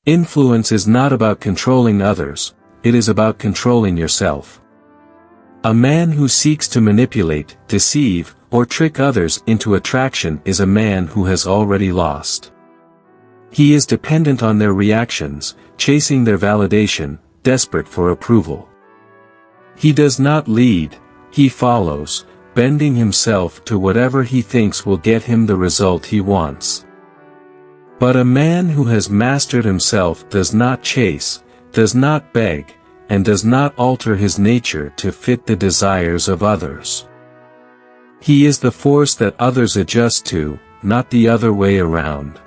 Influence is not about controlling others, it is about controlling yourself. A man who seeks to manipulate, deceive, or trick others into attraction is a man who has already lost. He is dependent on their reactions, chasing their validation, desperate for approval. He does not lead, he follows, bending himself to whatever he thinks will get him the result he wants. But a man who has mastered himself does not chase, does not beg, and does not alter his nature to fit the desires of others. He is the force that others adjust to, not the other way around.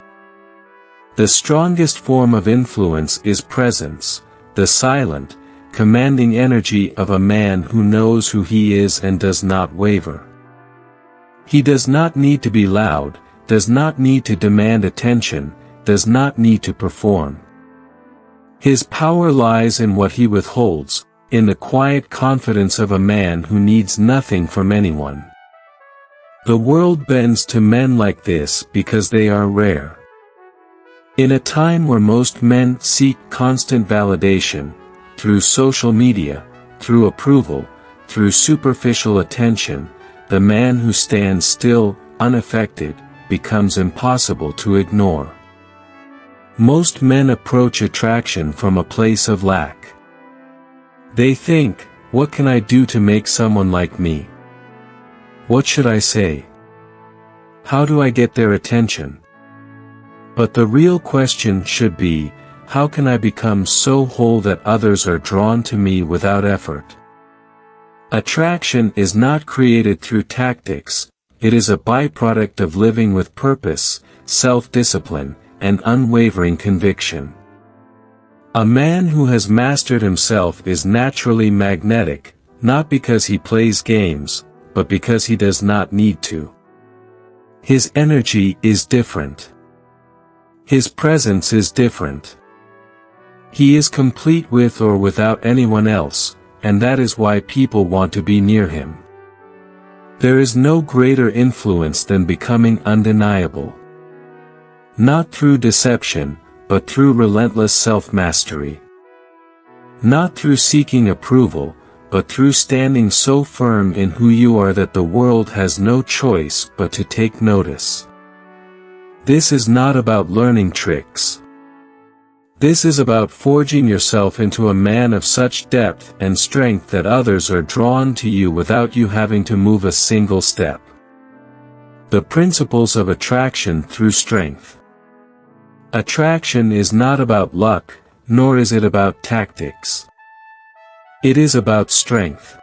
The strongest form of influence is presence, the silent, commanding energy of a man who knows who he is and does not waver. He does not need to be loud, does not need to demand attention, does not need to perform. His power lies in what he withholds, in the quiet confidence of a man who needs nothing from anyone. The world bends to men like this because they are rare. In a time where most men seek constant validation, through social media, through approval, through superficial attention, the man who stands still, unaffected, becomes impossible to ignore. Most men approach attraction from a place of lack. They think, what can I do to make someone like me? What should I say? How do I get their attention? But the real question should be, how can I become so whole that others are drawn to me without effort? Attraction is not created through tactics, it is a byproduct of living with purpose, self-discipline, and unwavering conviction. A man who has mastered himself is naturally magnetic, not because he plays games, but because he does not need to. His energy is different. His presence is different. He is complete with or without anyone else, and that is why people want to be near him. There is no greater influence than becoming undeniable. Not through deception, but through relentless self-mastery. Not through seeking approval, but through standing so firm in who you are that the world has no choice but to take notice. This is not about learning tricks. This is about forging yourself into a man of such depth and strength that others are drawn to you without you having to move a single step. The principles of attraction through strength. Attraction is not about luck, nor is it about tactics. It is about strength.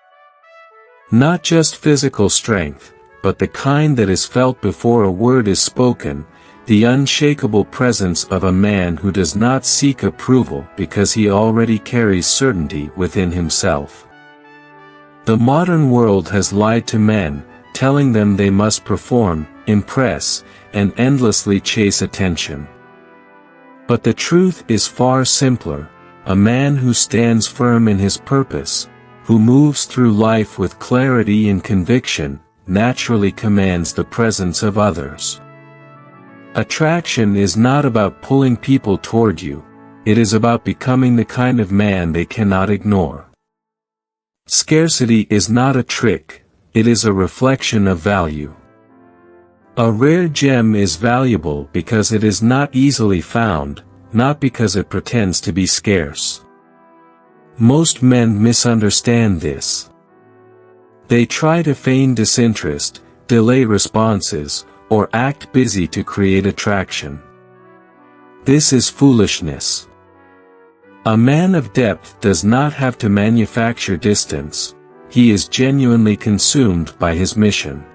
Not just physical strength, but the kind that is felt before a word is spoken, the unshakable presence of a man who does not seek approval because he already carries certainty within himself. The modern world has lied to men, telling them they must perform, impress, and endlessly chase attention. But the truth is far simpler. A man who stands firm in his purpose, who moves through life with clarity and conviction, naturally commands the presence of others. Attraction is not about pulling people toward you, it is about becoming the kind of man they cannot ignore. Scarcity is not a trick, it is a reflection of value. A rare gem is valuable because it is not easily found, not because it pretends to be scarce. Most men misunderstand this. They try to feign disinterest, delay responses, or act busy to create attraction. This is foolishness. A man of depth does not have to manufacture distance, he is genuinely consumed by his mission.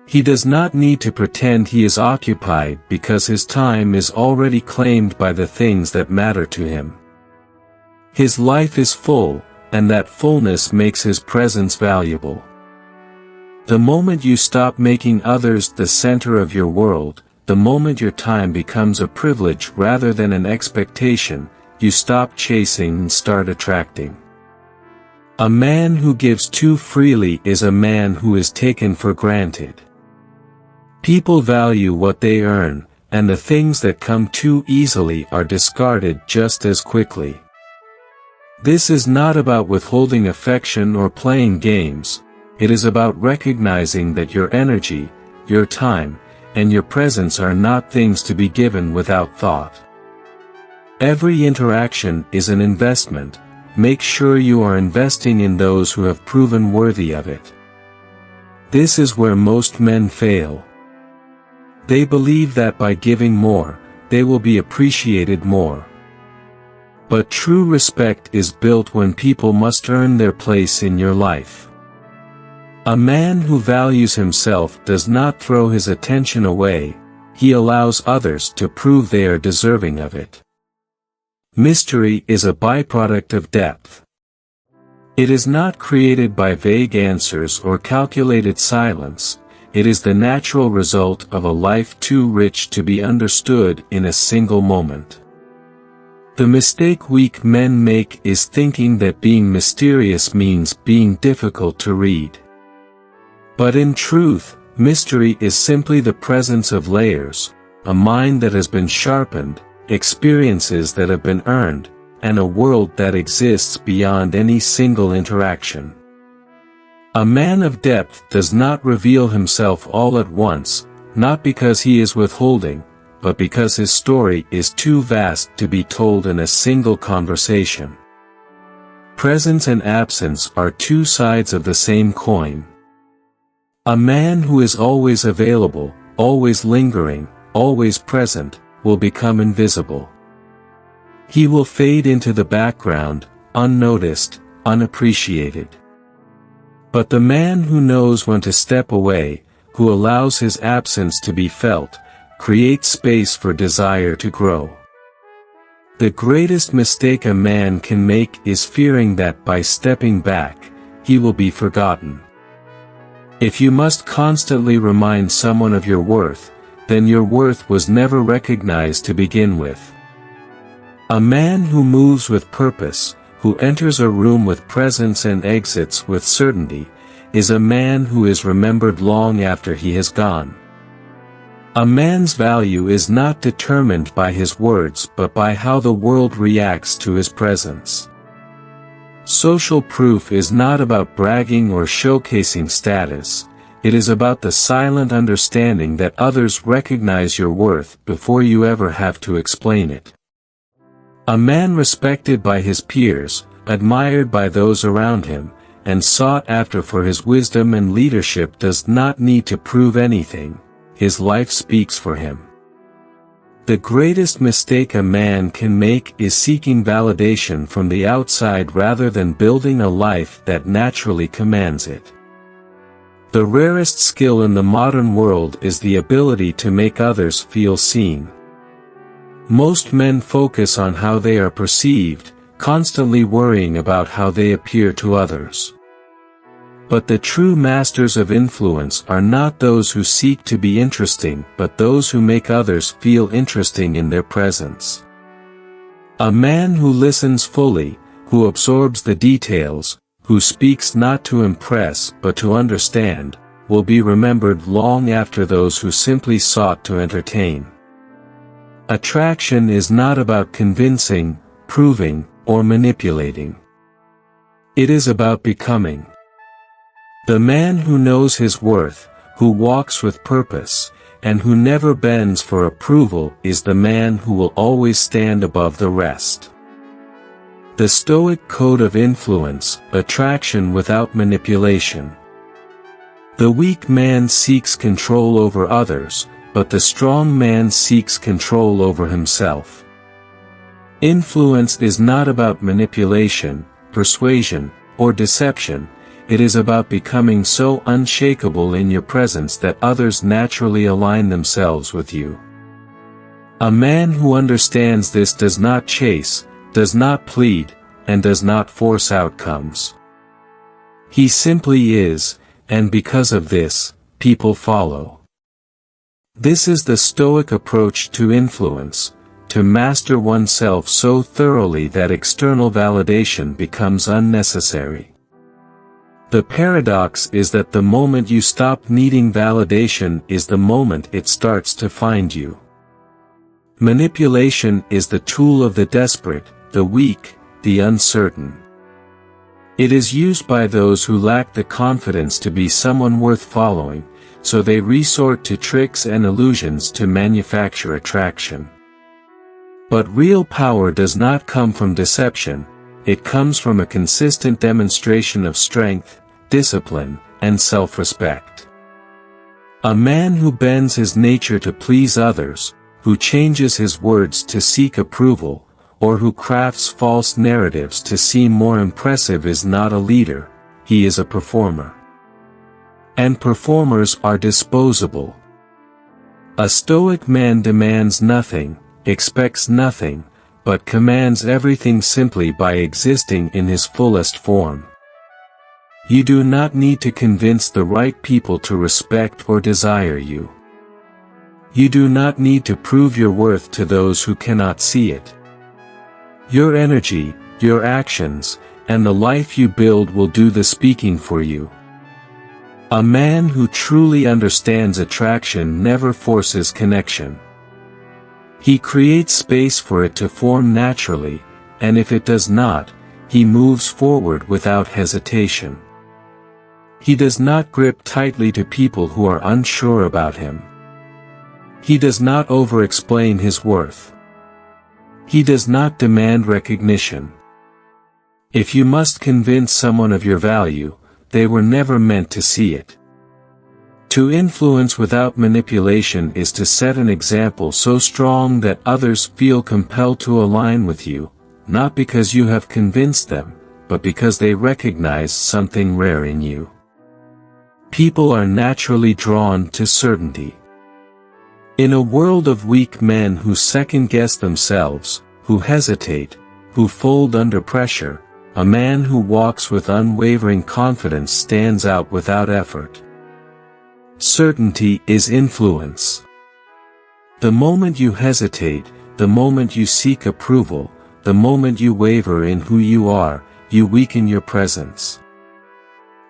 He does not need to pretend he is occupied because his time is already claimed by the things that matter to him. His life is full, and that fullness makes his presence valuable. The moment you stop making others the center of your world, the moment your time becomes a privilege rather than an expectation, you stop chasing and start attracting. A man who gives too freely is a man who is taken for granted. People value what they earn, and the things that come too easily are discarded just as quickly. This is not about withholding affection or playing games, it is about recognizing that your energy, your time, and your presence are not things to be given without thought. Every interaction is an investment. Make sure you are investing in those who have proven worthy of it. This is where most men fail. They believe that by giving more, they will be appreciated more. But true respect is built when people must earn their place in your life. A man who values himself does not throw his attention away, he allows others to prove they are deserving of it. Mystery is a byproduct of depth. It is not created by vague answers or calculated silence, it is the natural result of a life too rich to be understood in a single moment. The mistake weak men make is thinking that being mysterious means being difficult to read. But in truth, mystery is simply the presence of layers, a mind that has been sharpened, experiences that have been earned, and a world that exists beyond any single interaction. A man of depth does not reveal himself all at once, not because he is withholding, but because his story is too vast to be told in a single conversation. Presence and absence are two sides of the same coin. A man who is always available, always lingering, always present, will become invisible. He will fade into the background, unnoticed, unappreciated. But the man who knows when to step away, who allows his absence to be felt, creates space for desire to grow. The greatest mistake a man can make is fearing that by stepping back, he will be forgotten. If you must constantly remind someone of your worth, then your worth was never recognized to begin with. A man who moves with purpose, who enters a room with presence and exits with certainty, is a man who is remembered long after he has gone. A man's value is not determined by his words but by how the world reacts to his presence. Social proof is not about bragging or showcasing status, it is about the silent understanding that others recognize your worth before you ever have to explain it. A man respected by his peers, admired by those around him, and sought after for his wisdom and leadership does not need to prove anything, his life speaks for him. The greatest mistake a man can make is seeking validation from the outside rather than building a life that naturally commands it. The rarest skill in the modern world is the ability to make others feel seen. Most men focus on how they are perceived, constantly worrying about how they appear to others. But the true masters of influence are not those who seek to be interesting but those who make others feel interesting in their presence. A man who listens fully, who absorbs the details, who speaks not to impress but to understand, will be remembered long after those who simply sought to entertain. Attraction is not about convincing, proving, or manipulating. It is about becoming. The man who knows his worth, who walks with purpose, and who never bends for approval is the man who will always stand above the rest. The Stoic code of influence, attraction without manipulation. The weak man seeks control over others, but the strong man seeks control over himself. Influence is not about manipulation, persuasion, or deception, it is about becoming so unshakable in your presence that others naturally align themselves with you. A man who understands this does not chase, does not plead, and does not force outcomes. He simply is, and because of this, people follow. This is the Stoic approach to influence, to master oneself so thoroughly that external validation becomes unnecessary. The paradox is that the moment you stop needing validation is the moment it starts to find you. Manipulation is the tool of the desperate, the weak, the uncertain. It is used by those who lack the confidence to be someone worth following, so they resort to tricks and illusions to manufacture attraction. But real power does not come from deception, it comes from a consistent demonstration of strength, discipline, and self-respect. A man who bends his nature to please others, who changes his words to seek approval, or who crafts false narratives to seem more impressive is not a leader, he is a performer. And performers are disposable. A Stoic man demands nothing, expects nothing, but commands everything simply by existing in his fullest form. You do not need to convince the right people to respect or desire you. You do not need to prove your worth to those who cannot see it. Your energy, your actions, and the life you build will do the speaking for you. A man who truly understands attraction never forces connection. He creates space for it to form naturally, and if it does not, he moves forward without hesitation. He does not grip tightly to people who are unsure about him. He does not over-explain his worth. He does not demand recognition. If you must convince someone of your value, they were never meant to see it. To influence without manipulation is to set an example so strong that others feel compelled to align with you, not because you have convinced them, but because they recognize something rare in you. People are naturally drawn to certainty. In a world of weak men who second-guess themselves, who hesitate, who fold under pressure, a man who walks with unwavering confidence stands out without effort. Certainty is influence. The moment you hesitate, the moment you seek approval, the moment you waver in who you are, you weaken your presence.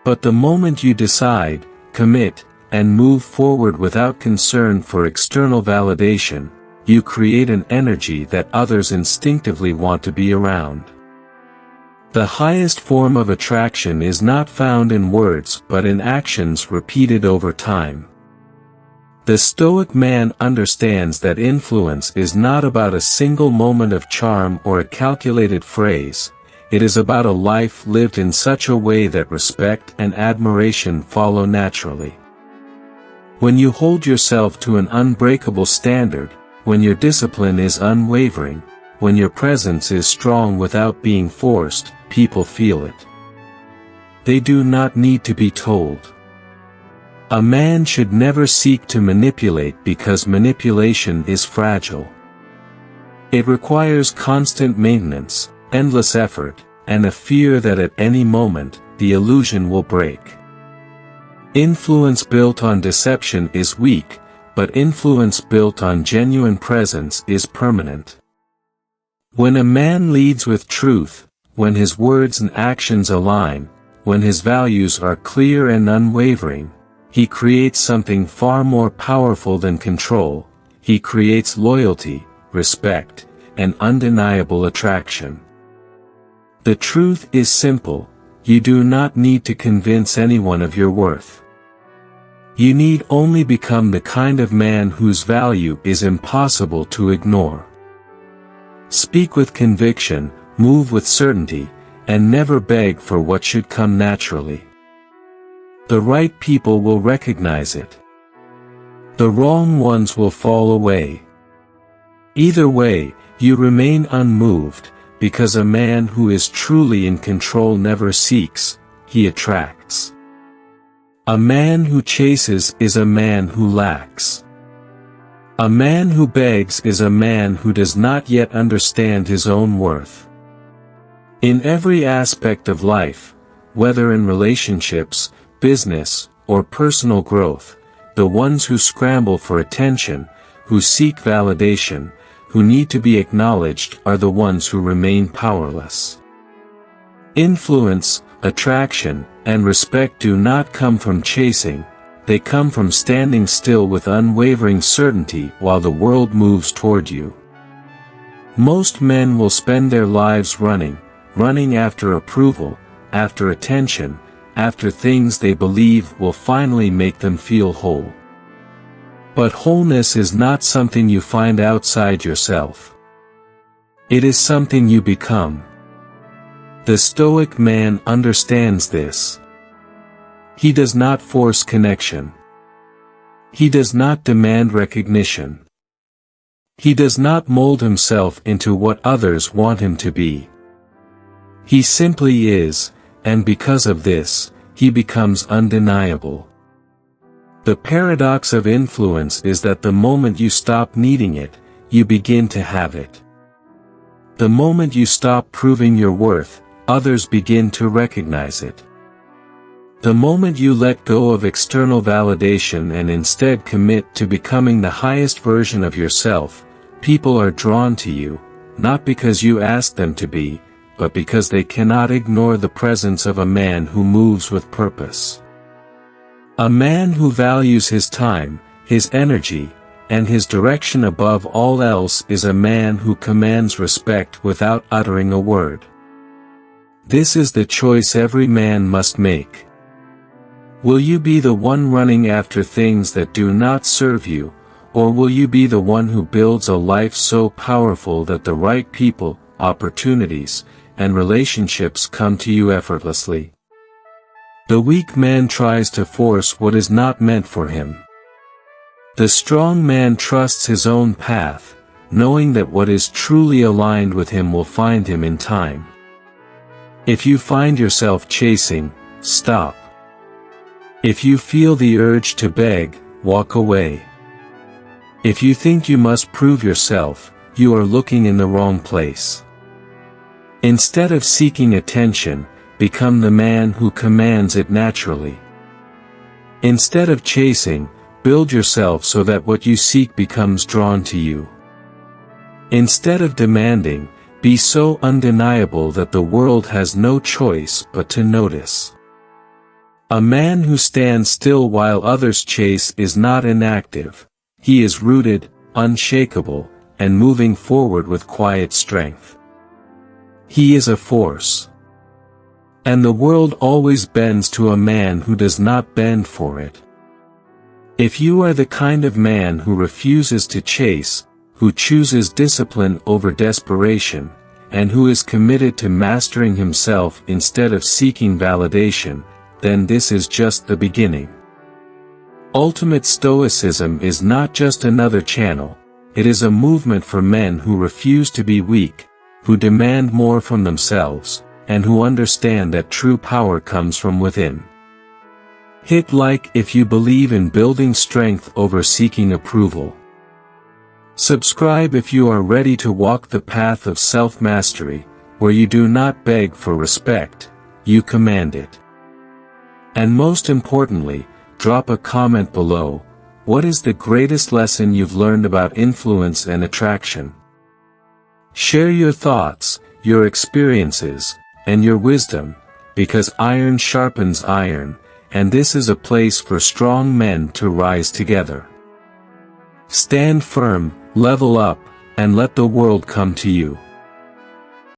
But the moment you decide, commit, and move forward without concern for external validation, you create an energy that others instinctively want to be around. The highest form of attraction is not found in words but in actions repeated over time. The Stoic man understands that influence is not about a single moment of charm or a calculated phrase, it is about a life lived in such a way that respect and admiration follow naturally. When you hold yourself to an unbreakable standard, when your discipline is unwavering, when your presence is strong without being forced, people feel it. They do not need to be told. A man should never seek to manipulate because manipulation is fragile. It requires constant maintenance, endless effort, and a fear that at any moment, the illusion will break. Influence built on deception is weak, but influence built on genuine presence is permanent. When a man leads with truth, when his words and actions align, when his values are clear and unwavering, he creates something far more powerful than control, he creates loyalty, respect, and undeniable attraction. The truth is simple, you do not need to convince anyone of your worth. You need only become the kind of man whose value is impossible to ignore. Speak with conviction, move with certainty, and never beg for what should come naturally. The right people will recognize it. The wrong ones will fall away. Either way, you remain unmoved, because a man who is truly in control never seeks, he attracts. A man who chases is a man who lacks. A man who begs is a man who does not yet understand his own worth. In every aspect of life, whether in relationships, business, or personal growth, the ones who scramble for attention, who seek validation, who need to be acknowledged are the ones who remain powerless. Influence, attraction, and respect do not come from chasing, they come from standing still with unwavering certainty while the world moves toward you. Most men will spend their lives running after approval, after attention, after things they believe will finally make them feel whole. But wholeness is not something you find outside yourself. It is something you become. The Stoic man understands this. He does not force connection. He does not demand recognition. He does not mold himself into what others want him to be. He simply is, and because of this, he becomes undeniable. The paradox of influence is that the moment you stop needing it, you begin to have it. The moment you stop proving your worth, others begin to recognize it. The moment you let go of external validation and instead commit to becoming the highest version of yourself, people are drawn to you, not because you ask them to be, but because they cannot ignore the presence of a man who moves with purpose. A man who values his time, his energy, and his direction above all else is a man who commands respect without uttering a word. This is the choice every man must make. Will you be the one running after things that do not serve you, or will you be the one who builds a life so powerful that the right people, opportunities, and relationships come to you effortlessly? The weak man tries to force what is not meant for him. The strong man trusts his own path, knowing that what is truly aligned with him will find him in time. If you find yourself chasing, stop. If you feel the urge to beg, walk away. If you think you must prove yourself, you are looking in the wrong place. Instead of seeking attention, become the man who commands it naturally. Instead of chasing, build yourself so that what you seek becomes drawn to you. Instead of demanding, be so undeniable that the world has no choice but to notice. A man who stands still while others chase is not inactive. He is rooted, unshakable, and moving forward with quiet strength. He is a force. And the world always bends to a man who does not bend for it. If you are the kind of man who refuses to chase, who chooses discipline over desperation, and who is committed to mastering himself instead of seeking validation, then this is just the beginning. Ultimate Stoicism is not just another channel, it is a movement for men who refuse to be weak, who demand more from themselves, and who understand that true power comes from within. Hit like if you believe in building strength over seeking approval. Subscribe if you are ready to walk the path of self-mastery, where you do not beg for respect, you command it. And most importantly, drop a comment below. What is the greatest lesson you've learned about influence and attraction? Share your thoughts, your experiences, and your wisdom, because iron sharpens iron, and this is a place for strong men to rise together. Stand firm, level up, and let the world come to you.